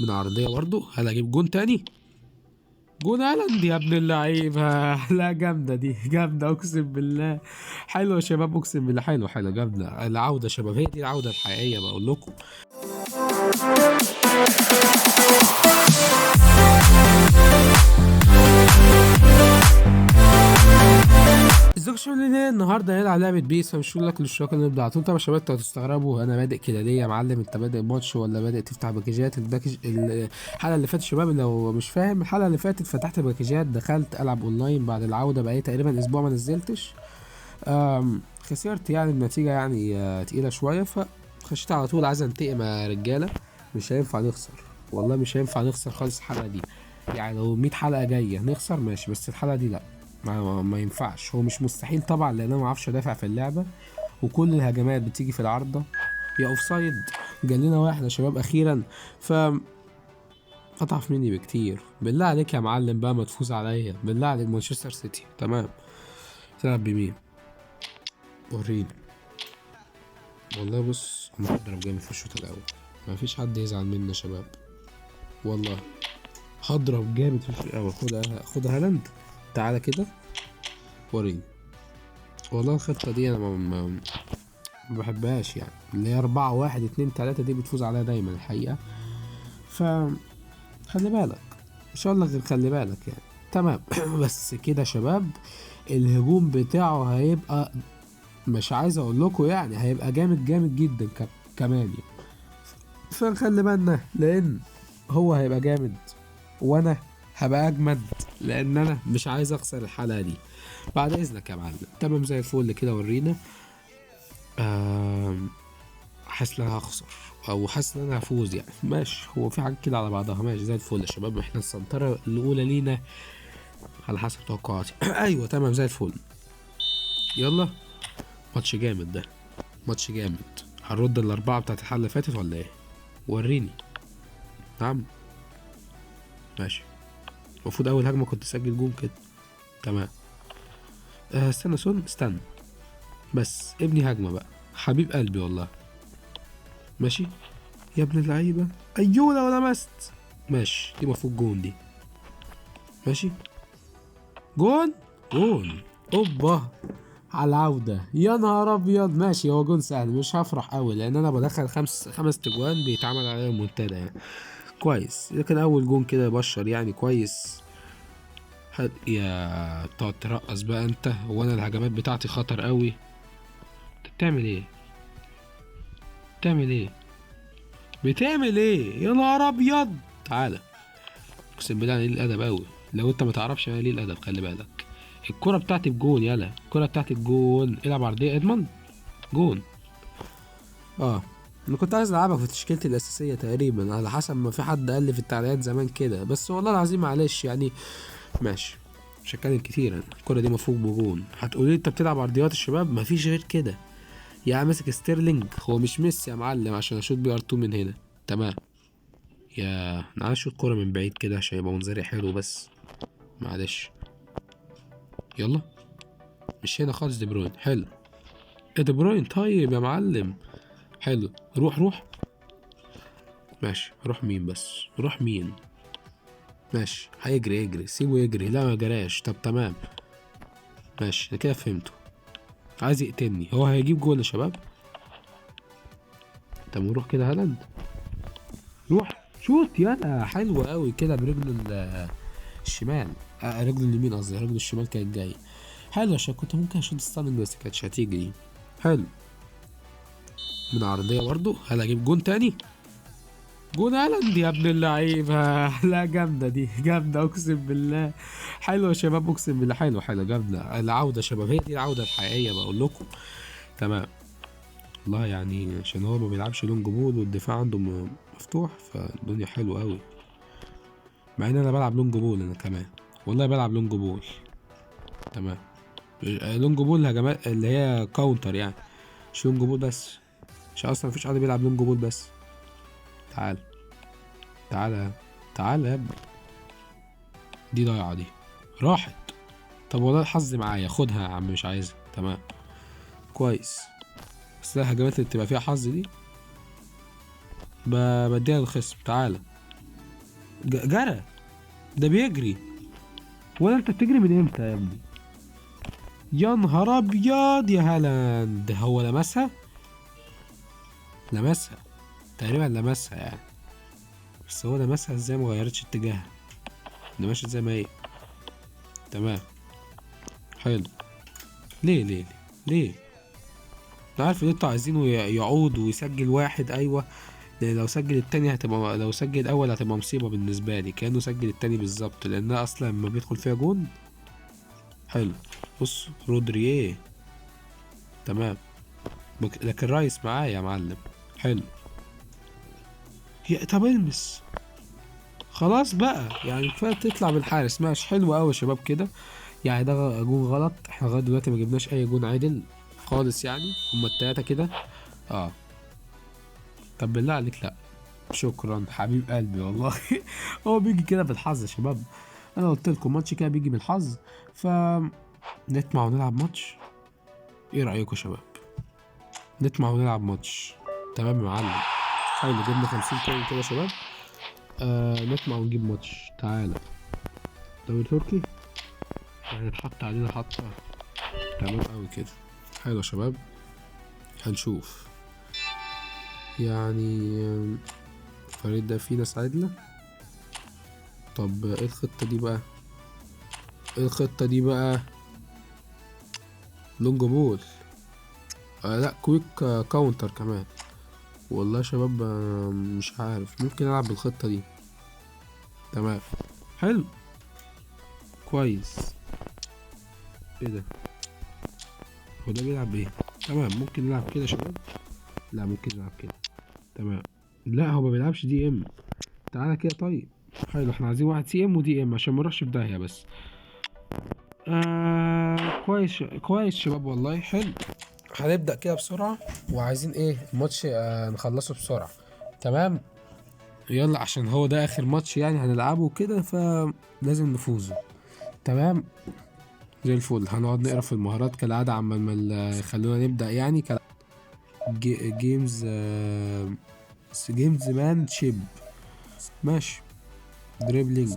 من عرضية برضه. هل اجيب جون تاني؟ جون هالاند يا ابن اللعيبة. لا جامدة دي، جامدة اقسم بالله. حلو يا شباب، اقسم بالله حلو حلو جامدة. العودة يا شباب، هي دي العودة الحقيقية بقول لكم. ازيكم يا شباب؟ النهارده هنلعب لعبة بيس. فمش هقول لك الاشتراك اللي نبدا على طول. طبعا يا شباب انتوا هتستغربوا انا بادئ كده ليه يا معلم؟ انت بادئ ماتش ولا بادئ تفتح باكجات؟ الحلقة اللي فاتت شباب لو مش فاهم، الحلقة اللي فاتت فتحت باكجات، دخلت العب اونلاين بعد العودة، بقالي تقريبا اسبوع ما نزلتش. خسرت يعني النتيجة يعني تقيلة شوية، فخشيت على طول عايز انتقم يا رجالة. مش هينفع نخسر، والله مش هينفع نخسر خالص الحلقة دي. يعني لو 100 حلقة جاية نخسر ماشي، بس الحلقة دي لا. ما ينفعش. هو مش مستحيل طبعا لان انا ما اعرفش ادافع في اللعبة، وكل الهجمات بتيجي في العارضة يا اوفسايد. جالنا واحد يا شباب اخيرا، ف اضعف مني بكتير. بالله عليك يا معلم بقى ما تفوز عليا، بالله عليك. مانشستر سيتي تمام. تلعب بمين؟ وريني. والله بص انا هضرب جامد في الشوط الاول، ما فيش حد يزعل مني يا شباب. والله هضرب جامد في الشوط الاول. خد هالاند. تعالى كده وريني. والله الخطة دي انا ما بحبهاش، يعني اللي هي 4-1-2-3 دي بتفوز عليها دايما الحقيقة. ف خلي بالك، مش هقول لك غير خلي بالك يعني. تمام. بس كده يا شباب الهجوم بتاعه هيبقى، مش عايز اقول لكم يعني هيبقى جامد جامد جدا كمان يعني. فنخلي بالنا لان هو هيبقى جامد وانا هبقى اجمد، لان انا مش عايز اخسر الحلقه دي. بعد اذنك يا معلم. تمام زي الفل كده ورينا. حاسس ان انا هخسر او حاسس ان انا هفوز يعني. ماشي، هو في حاجات كده على بعضها. ماشي زي الفل يا شباب، احنا السنتره الاولى لينا على حسب توقعاتي. ايوه تمام زي الفل. يلا. ماتش جامد ده، ماتش جامد. هنرد الاربعه بتاعت الحلقه اللي فاتت ولا ايه؟ وريني. نعم. ماشي. المفروض اول هجمه كنت اسجل جون كده. تمام. استنى سون استنى. بس ابني هجمه بقى حبيب قلبي والله. ماشي يا ابن اللعيبه. ايوه لو لمست. ماشي دي المفروض جون دي. ماشي. جون. جون. اوبا. على العودة يا نهار ابيض. ماشي هو جون سهل، مش هفرح قوي لان انا بدخل خمس تجوان بيتعمل عليهم منتدى يعني. كويس، لكن اول جون كده بشر يعني كويس. يا تقعد ترقص بقى انت، وانا الهجمات بتاعتي خطر قوي. انت بتعمل ايه؟ بتعمل ايه؟ بتعمل ايه يا نهار ابيض؟ تعالى. اقسم بالله انا قليل الادب قوي. لو انت ما تعرفش انا قليل الادب خلي بالك. الكرة بتاعتي بجون. يلا الكرة بتاعتي بجون. العب عرضية ادمن. جون. اه انا كنت عايز العبها في تشكيلتي الاساسيه تقريبا على حسب ما في حد قال لي في التعليقات زمان كده، بس والله العظيم معلش يعني. ماشي. مش هتكلم كتير. انا الكرة دي مفروض بجون. هتقولي انت بتلعب عرضيات الشباب، مفيش غير كده. يا ماسك ستيرلينج، هو مش ميسي يا معلم عشان اشوط بي ار 2 من هنا. تمام. يا انا عايز اشوط كرة من بعيد كده عشان يبقى منظري حلو بس. معلش. يلا. مش هنا خالص. دي بروين حلو. ايه دي بروين طيب يا معلم. حلو. روح روح. ماشي. روح مين بس؟ روح مين؟ ماشي هيجري يجري سيبه يجري. لا ما جراش. طب تمام. ماشي انا كده فهمته. عايز يقتلني. هو هيجيب جول يا شباب. طب نروح كده هالاند. روح شوت يلا. حلوة قوي كده برجله الشمال. رجله اليمين قصدي، رجله الشمال كانت جاية. حلو عشان كنت ممكن اشوط ستاندنج بس كانتش هتيجي. حلو. من عرضية برضه. هل اجيب جون تاني؟ جون هالاند يا ابن اللعيبة. لا جامدة دي، جامدة اقسم بالله. حلو يا شباب اقسم بالله حلو حلو جامدة. العودة يا شباب، هي دي العودة الحقيقية بقول لكم. تمام. والله يعني عشان هو ما بيلعبش لونج بول والدفاع عنده مفتوح، فالدنيا حلوة قوي. مع ان انا بلعب لونج بول انا كمان. والله بلعب لونج بول. تمام. لونج بول هجمات اللي هي كاونتر يعني، مش لونج بول بس. مش اصلا مفيش حد بيلعب لونج بول بس. تعال. تعال. تعال يا ابني. دي ضايعة دي. راحت. طب والله الحظ معايا. خدها يا عم مش عايزها. تمام. كويس. بس الهجمات اللي بتبقى فيها حظ دي بديها للخصم. تعالى. جرى، ده بيجري. ولا انت بتجري من امتى يا ابني؟ يا نهار ابيض يا هالاند، هو لمسها تقريبا، لمسها يعني. بس هو لمسها ازاي مغيرتش اتجاهها، ده ماشي زي ما هي. تمام، حلو. ليه انا عارف ان انتوا عايزينه يعود ويسجل واحد، ايوه. لان لو سجل التاني هتبقى، لو سجل الاول هتبقى مصيبة بالنسبة لي، كأنه سجل التاني بالظبط، لانها اصلا لما بيدخل فيها جون. حلو. بص رودري ايه. تمام. لكن رايس معايا يا معلم. حلو. طب المس. خلاص بقى يعني كفايه تطلع بالحارس. ماشي، حلو قوي يا شباب كده. يعني ده جون غلط، احنا لغايه دلوقتي ما جبناش اي جون عادل خالص يعني، هما التلاته كده. اه. طب بالله عليك لا. شكرا حبيب قلبي والله. هو بيجي كده بالحظ يا شباب. انا قلت لكم ماتش كده بيجي بالحظ. ف نطمع ونلعب ماتش. ايه رايكم يا شباب؟ نطمع ونلعب ماتش. تمام يا معلم. حلو، جبنا 50 بوينت كده يا شباب. نطمع ونجيب ماتش. تعالى. دوري تركي يعني اتحط علينا حطة. تمام قوي كده. حلو يا شباب، هنشوف يعني. الفريق ده فيه ناس عادلة. طب ايه الخطة دي بقى؟ لونج بول. لا، كويك كاونتر كمان. والله يا شباب مش عارف، ممكن العب بالخطة دي. تمام، حلو، كويس. ايه ده؟ هو ده بيلعب ايه؟ تمام، ممكن نلعب كده يا شباب. لا، ممكن نلعب كده. تمام. لا، هو ما بيلعبش دي ام. تعالى كده طيب. حلو، احنا عايزين واحد سي ام ودي ام عشان ما نروحش في داهية بس. كويس كويس شباب والله، حلو. هنبدأ كده بسرعة، وعايزين ايه الماتش نخلصه بسرعة. تمام. يلا عشان هو ده اخر ماتش يعني هنلعبه كده، فلازم نفوزه. تمام. زي الفل. هنقعد نقرا في المهارات كالعادة عمال ما خلونا نبدأ يعني جيمز مان شيب. ماشي. دريبلينج.